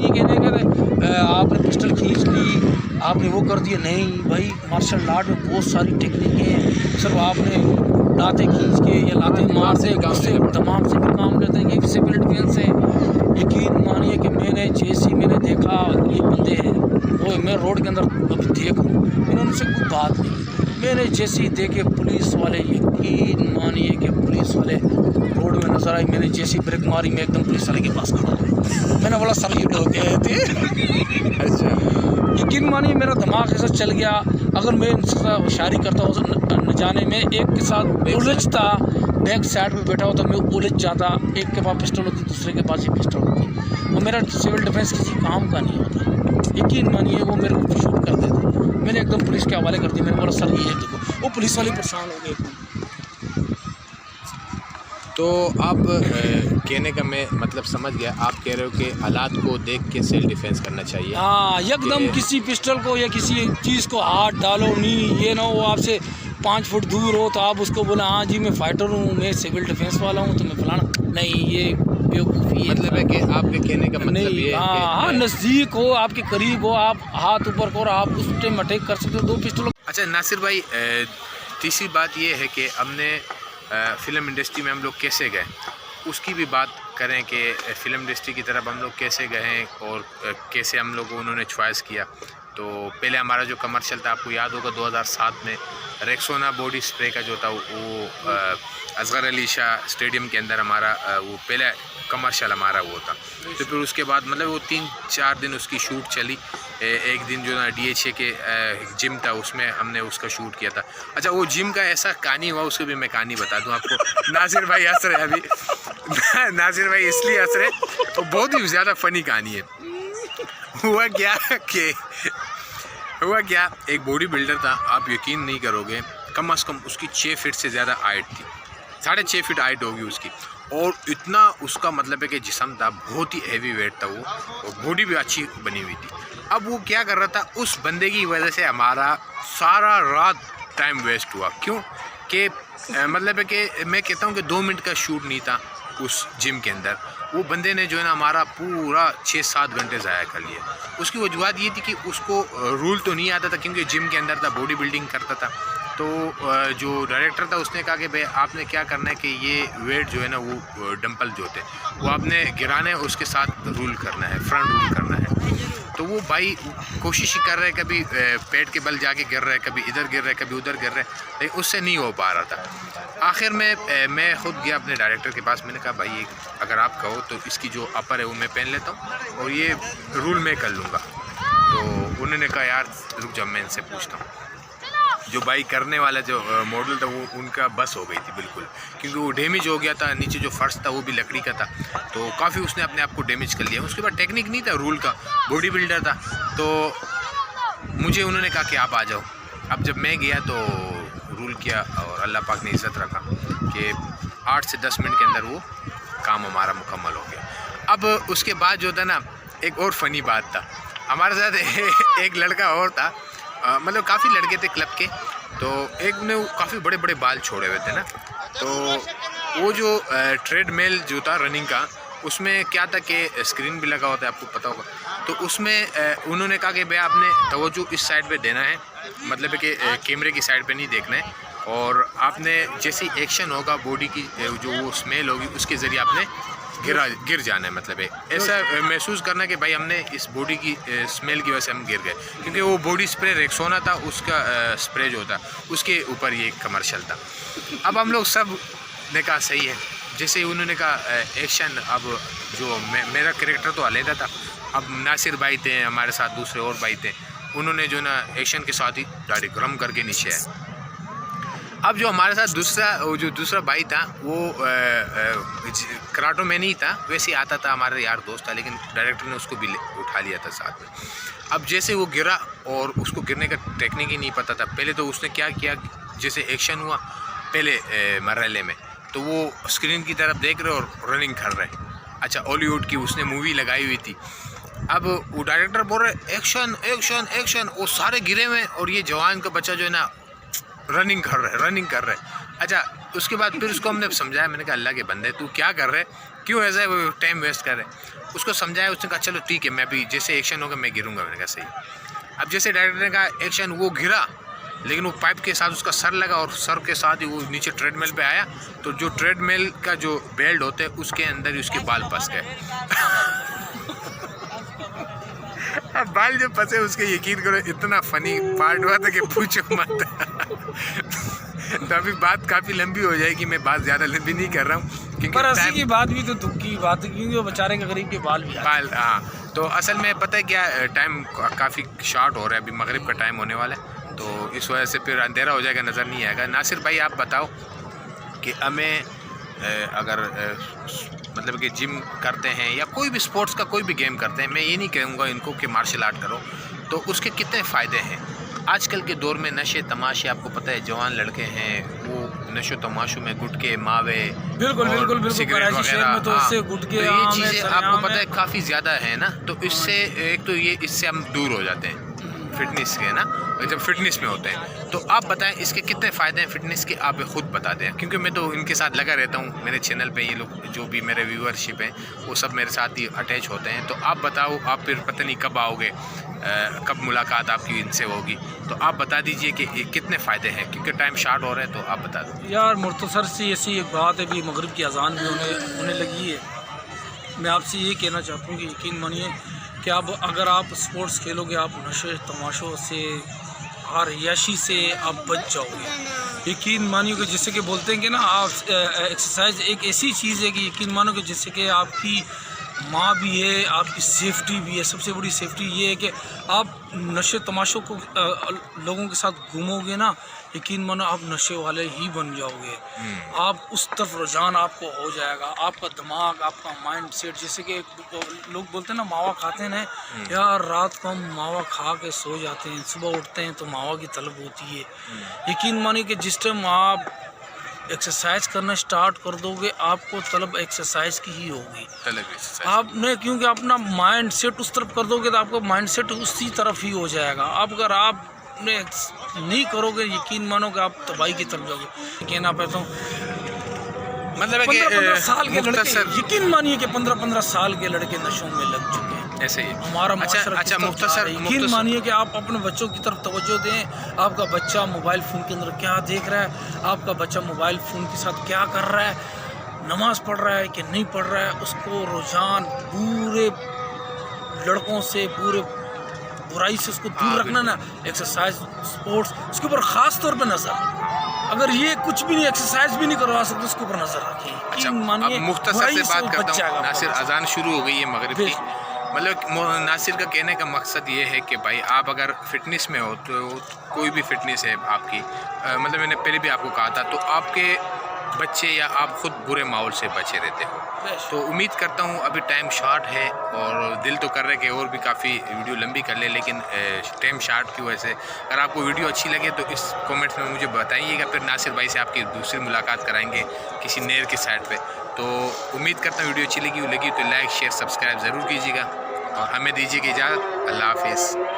नहीं कहने का आपने पिस्टल खींच ली, आपने वो कर दिया। नहीं भाई, मार्शल आर्ट में बहुत सारी टेक्निकें हैं। सिर्फ आपने लाते खींच के या लाते मार से उससे तमाम से भी काम लेते हैं। ये सिविल डिफेंस है। यकीन मानिए कि मैंने देखा ये बंदे हैं, वो मैं रोड के अंदर अभी देख रहा हूँ, मैंने उनसे कोई बात नहीं। मैंने जैसे ही देखे पुलिस वाले, यकीन मानिए कि पुलिस वाले रोड में नजर आई। मैंने जैसी ब्रेक मारी, मैं एकदम पुलिस वाले के पास खड़ा हो। मैंने बोला सर ये लोग गए थे। अच्छा, यकीन मानिए मेरा दिमाग ऐसा चल गया। अगर मैं इनसे होशियारी करता हूँ न जाने में, एक के साथ उलझता, बैक साइड में बैठा होता, मैं उलझ जाता। एक के पास पिस्टल होती, दूसरे के पास ही पिस्टल होती, और मेरा सिविल डिफेंस किसी काम का नहीं होता। यकीन मानिए वो मेरे को शूट कर देते। मैंने एकदम पुलिस के हवाले कर दिया। मैंने बोला सर ये देखो, वो पुलिस वाले परेशान हो गए। तो आप कहने का मैं मतलब समझ गया, आप कह रहे हो कि हालात को देख के सेल्फ डिफेंस करना चाहिए। हाँ, एकदम किसी पिस्टल को या किसी चीज़ को हाथ डालो नहीं। ये ना हो आपसे 5 फुट दूर हो तो आप उसको बोला हाँ जी मैं फाइटर हूँ, मैं सिविल डिफेंस वाला हूँ, तो मैं फलाना। नहीं, ये बेवकूफ़ी है। मतलब है कि आपके कहने का मतलब नहीं, ये है हाँ, नज़दीक हो, आपके करीब हो, आप हाथ ऊपर करो, आप उस टाइम अटैक कर सकते हो 2 पिस्टलों। अच्छा नासिर भाई, तीसरी बात ये है कि हमने फ़िल्म इंडस्ट्री में हम लोग कैसे गए, उसकी भी बात करें कि फ़िल्म इंडस्ट्री की तरफ हम लोग कैसे गए हैं और कैसे हम लोग को उन्होंने चॉइस किया। तो पहले हमारा जो कमर्शियल था, आपको याद होगा 2007 में रेक्सोना बॉडी स्प्रे का जो था वो असगर अली शाह स्टेडियम के अंदर हमारा वो पहला कमर्शियल हमारा वो था। तो फिर उसके बाद मतलब वो 3-4 दिन उसकी शूट चली। एक दिन जो ना DHA के जिम था, उसमें हमने उसका शूट किया था। अच्छा, वो जिम का ऐसा कहानी हुआ, उसको भी मैं कहानी बता दूं आपको। नासिर भाई हंस रहे अभी। नासिर भाई इसलिए हंस रहे, वो बहुत ही ज़्यादा फ़नी कहानी है। हुआ क्या, एक बॉडी बिल्डर था, आप यकीन नहीं करोगे, कम से कम उसकी 6 फीट से ज़्यादा हाइट थी, 6.5 फीट हाइट होगी उसकी। और इतना उसका मतलब है कि जिस्म था, बहुत ही हैवी वेट था वो, और बॉडी भी अच्छी बनी हुई थी। अब वो क्या कर रहा था, उस बंदे की वजह से हमारा सारा रात टाइम वेस्ट हुआ। क्यों कि मतलब है कि मैं कहता हूँ कि 2 मिनट का शूट नहीं था उस जिम के अंदर। वो बंदे ने जो है ना हमारा पूरा 6-7 घंटे ज़ाया कर लिया। उसकी वजूहत ये थी कि उसको रूल तो नहीं आता था, क्योंकि जिम के अंदर था, बॉडी बिल्डिंग करता था। तो जो डायरेक्टर था उसने कहा कि भाई आपने क्या करना है कि ये वेट जो है ना वो डंपल जो होते हैं वो आपने गिराना है, उसके साथ रूल करना है, फ्रंट रूल करना है। तो वो भाई कोशिश ही कर रहे हैं, कभी पेट के बल जाके गिर रहे हैं, कभी इधर गिर रहे हैं, कभी उधर गिर रहे हैं, लेकिन उससे नहीं हो पा रहा था। आखिर में मैं खुद गया अपने डायरेक्टर के पास। मैंने कहा भाई ये अगर आप कहो तो इसकी जो अपर है वो मैं पहन लेता हूँ और ये रूल मैं कर लूँगा। तो उन्होंने कहा यार रुक जाओ, मैं इनसे पूछता हूँ। जो भाई करने वाला जो मॉडल था वो उनका बस हो गई थी बिल्कुल, क्योंकि वो डैमेज हो गया था। नीचे जो फर्श था वो भी लकड़ी का था, तो काफ़ी उसने अपने आप को डैमेज कर लिया। उसके बाद टेक्निक नहीं था रूल का, बॉडी बिल्डर था। तो मुझे उन्होंने कहा कि आप आ जाओ। अब जब मैं गया तो रूल किया और अल्लाह पाक ने इज़्ज़त रखा कि 8 से 10 मिनट के अंदर वो काम हमारा मुकम्मल हो गया। अब उसके बाद जो था ना, एक और फ़नी बात था हमारे साथ। एक लड़का और था, मतलब काफ़ी लड़के थे क्लब के, तो एक ने काफ़ी बड़े बड़े बाल छोड़े हुए थे ना। तो वो जो ट्रेडमिल जो था रनिंग का, उसमें क्या था कि स्क्रीन भी लगा होता है, आपको पता होगा। तो उसमें उन्होंने कहा कि भाई आपने तवज्जो इस साइड पे देना है, मतलब है कि कैमरे की साइड पे नहीं देखना है, और आपने जैसी एक्शन होगा बॉडी की जो वो स्मेल होगी उसके ज़रिए आपने गिर जाना है। मतलब है ऐसा महसूस करना कि भाई हमने इस बॉडी की स्मेल की वजह से हम गिर गए, क्योंकि वो बॉडी स्प्रे रेक्सोना था, उसका स्प्रे जो था उसके ऊपर ये कमर्शियल था। अब हम लोग सब ने कहा सही है, जैसे उन्होंने कहा एक्शन। अब जो मेरा कैरेक्टर तो अलहदा था, अब नासिर भाई थे हमारे साथ, दूसरे और भाई थे, उन्होंने जो ना एक्शन के साथ ही गाड़ी गरम करके नीचे आए। अब जो हमारे साथ दूसरा भाई था वो कराटो में नहीं था, वैसे ही आता था, हमारा यार दोस्त था, लेकिन डायरेक्टर ने उसको भी उठा लिया था साथ में। अब जैसे वो गिरा और उसको गिरने का टेक्निक ही नहीं पता था। पहले तो उसने क्या किया, जैसे एक्शन हुआ पहले मरहले में, तो वो स्क्रीन की तरफ देख रहे और रनिंग कर रहे। अच्छा, हॉलीवुड की उसने मूवी लगाई हुई थी। अब वो डायरेक्टर बोल रहे एक्शन एक्शन एक्शन, वो सारे गिरे हुए और ये जवान का बच्चा जो है ना रनिंग कर रहे। अच्छा, उसके बाद फिर उसको हमने समझाया, मैंने कहा अल्लाह के बंदे तू क्या कर रहे, क्यों ऐसा है वो टाइम वेस्ट कर रहे हैं। उसको समझाया, उसने कहा चलो ठीक है मैं भी जैसे एक्शन होगा मैं गिरूंगा। मैंने कहा सही। अब जैसे डायरेक्टर ने कहा एक्शन, वो गिरा लेकिन वो पाइप के साथ उसका सर लगा और सर के साथ ही वो नीचे ट्रेडमिल पे आया तो जो ट्रेडमिल का जो बेल्ट होता है उसके अंदर ही उसके बाल फंस गए। अब बाल जो फंसे उसके यकीन करो इतना फनी पार्ट हुआ था कि पूछो मत। तो अभी बात काफ़ी लंबी हो जाएगी, मैं बात ज़्यादा लंबी नहीं कर रहा हूँ पर हंसी की बात भी तो दुख की बात है क्योंकि वो बेचारे के गरीब के बाल भी हाँ। तो असल में पता है क्या, टाइम काफ़ी शॉर्ट हो रहा है, अभी मगरिब का टाइम होने वाला है तो इस वजह से फिर अंधेरा हो जाएगा, नज़र नहीं आएगा। नासिर भाई आप बताओ कि हमें अगर मतलब कि जिम करते हैं या कोई भी स्पोर्ट्स का कोई भी गेम करते हैं, मैं ये नहीं कहूँगा इनको कि मार्शल आर्ट करो, तो उसके कितने फ़ायदे हैं। आजकल के दौर में नशे तमाशे, आपको पता है जवान लड़के हैं वो नशो तमाशों में गुटके मावे बिल्कुल सिगरेट वगैरह, तो इससे गुटके तो ये चीज़ें आपको पता है काफ़ी ज़्यादा है ना। तो इससे एक तो ये इससे हम दूर हो जाते हैं फिटनेस के ना, जब फिटनेस में होते हैं। तो आप बताएं इसके कितने फ़ायदे हैं फिटनेस के, आप खुद बता दें क्योंकि मैं तो इनके साथ लगा रहता हूँ। मेरे चैनल पे ये लोग जो भी मेरे व्यूअरशिप हैं वो सब मेरे साथ ही अटैच होते हैं। तो आप बताओ, आप फिर पता नहीं कब आओगे, कब मुलाकात आपकी इनसे होगी, तो आप बता दीजिए कि ये कितने फ़ायदे हैं क्योंकि टाइम शार्ट हो रहा है। तो आप बता दो यार। मुख्तसर सी ऐसी एक बात है भी मगरिब की अजान भी होने लगी है। मैं आपसे ये कहना चाहता हूँ कि यकीन मानिए कि अगर आप स्पोर्ट्स खेलोगे, आप नशे तमाशों से और अय्याशी से आप बच जाओगे। यकीन मानिए कि जिससे कि बोलते हैं कि ना, आप एक्सरसाइज एक ऐसी चीज़ है कि यकीन मानो कि जिससे कि आपकी माँ भी है, आपकी सेफ्टी भी है। सबसे बड़ी सेफ्टी ये है कि आप नशे तमाशों को लोगों के साथ घूमोगे ना, यकीन मानो आप नशे वाले ही बन जाओगे। आप उस तरफ रुझान आपको हो जाएगा, आपका दिमाग, आपका माइंड सेट। जैसे कि लोग बोलते हैं ना मावा खाते हैं ना यार, रात को हम मावा खा के सो जाते हैं, सुबह उठते हैं तो मावा की तलब होती है। यकीन मानिए कि जिस टाइम आप एक्सरसाइज करना स्टार्ट कर दोगे आपको तलब एक्सरसाइज की ही होगी। आपने क्योंकि अपना माइंड सेट उस तरफ कर दोगे तो आपका माइंड सेट उसी तरफ ही हो जाएगा। अब अगर आपने नहीं करोगे यकीन मानो कि आप तबाही की तरफ जाओगे। कहना चाहता हूँ मतलब 15 साल के लड़के, यकीन मानिए कि 15 साल के लड़के नशों में लग चुके हैं। ऐसे ही हमारा अच्छा मुख्तसर यकीन मानिए कि आप अपने बच्चों की तरफ तवज्जो दें। आपका बच्चा मोबाइल फ़ोन के अंदर क्या देख रहा है, आपका बच्चा मोबाइल फ़ोन के साथ क्या कर रहा है, नमाज़ पढ़ रहा है कि नहीं पढ़ रहा है, उसको रुझान पूरे लड़कों से, पूरे बुराई से उसको दूर रखना ना। एक्सरसाइज स्पोर्ट्स उसके ऊपर ख़ास तौर पर नज़र, अगर ये कुछ भी नहीं एक्सरसाइज भी नहीं करवा सकते उसके ऊपर नज़र रखें। अच्छा अब मुख्तसर से बात करता हूँ। नासिर अजान शुरू हो गई है मगरिब की, मतलब नासिर का कहने का मकसद ये है कि भाई आप अगर फिटनेस में हो तो कोई भी फिटनेस है आपकी, मतलब मैंने पहले भी आपको कहा था, तो आपके बच्चे या आप खुद बुरे माहौल से बचे रहते हो। तो उम्मीद करता हूँ अभी टाइम शॉर्ट है और दिल तो कर रहा है कि और भी काफ़ी वीडियो लंबी कर ले, लेकिन टाइम शॉर्ट की वजह से अगर आपको वीडियो अच्छी लगे तो इस कमेंट्स में मुझे बताइएगा। फिर नासिर भाई से आपकी दूसरी मुलाकात कराएंगे किसी नहर के साइड पे। तो उम्मीद करता हूँ वीडियो अच्छी लगी तो लाइक शेयर सब्सक्राइब ज़रूर कीजिएगा और हमें दीजिएगा इजाज़त। अल्लाह हाफिज़।